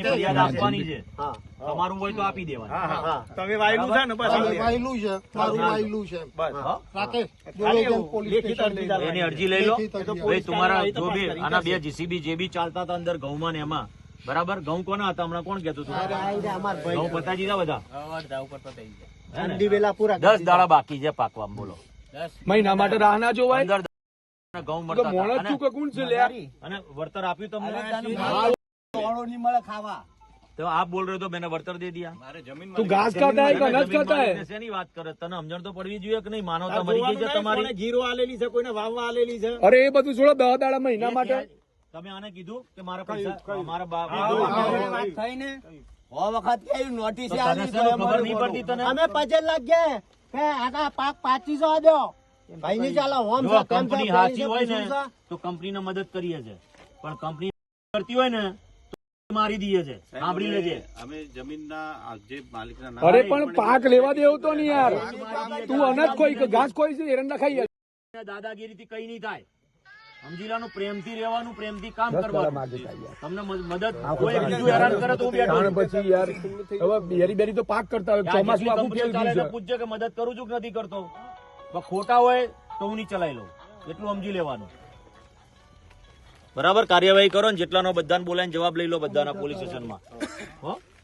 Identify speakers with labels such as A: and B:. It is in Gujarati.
A: ફરિયાદ આપવાની છે, તમારું હોય તો આપી દેવાનું. તમે વાયલું છે ને, બસ વાયલું છે, મારું વાયલું છે, એની અરજી લઈ લો. ભાઈ તમારા જો બી આના 2 જીસીબી જે બી ચાલતા હતા અંદર ઘઉંમાં ને એમાં, બરાબર, ઘઉં કોના હતા હમણાં કોણ કેતું હતું? ઘઉં પતાજી હતા બધા, 10 દાડા બાકી છે પાકવા. બોલો, 10 મહિના માટે રાહ ના જોવાય. ઘઉં મળતા અને વળતર આપ્યું તમને? तो आप बोल रहे हो तो मैंने वर्तर दे दिया. तू घास खाता है कि अनाज खाता है? શેની વાત કરે? તને સમજણ તો પડવી જોઈએ કે નહીં? માનવતા મરી ગઈ છે તમારી. જીરો આલેલી છે, કોઈને વાવવા આલેલી છે. અરે એ બધું છોડો, 10 દાડા મહિના માટે તમે આને કીધું કે મારા પૈસા મારા બાપ વાત થઈ ને હો વખત કે નોટિસ આલી તો ખબર નહીં પડતી તને. અમે 50 લાખ ગયા કે આના પાક 2500 દો ભાઈ ની ચાલો હોમ સો કંપની હાચી હોય ને તો કંપનીને મદદ કરીએ છે, પણ કંપની કરતી હોય ને મારી દઈએ છે. સાંભળી લેજે, અમે જમીનના જે માલિકના નામ. અરે પણ પાક લેવા દેવું તો નહીં યાર, તું અનાજ કોઈ ઘાસ કોઈ છે એરંડા ખાઈ જાય. દાદાગીરીથી કઈ નહીં થાય, સમજી લેવાનું. પ્રેમથી રહેવાનું, પ્રેમથી કામ કરવાનું. તમને મદદ કોઈ બીજું હેરાન કરે તો પછી યાર હવે બેરી બેરી તો પાક કરતા હોય. ચોમાસું આખું ફેલ ગયું છે. પૂછજે કે મદદ કરું છું કે નથી કરતો. ખોટા હોય તો હું નહીં ચલાવી લઉં, એટલું સમજી લેવાનું. બરાબર, કાર્યવાહી કરો ને જેટલાનો બધાને બોલાવીને જવાબ લઈ લો બધાના પોલીસ સ્ટેશનમાં.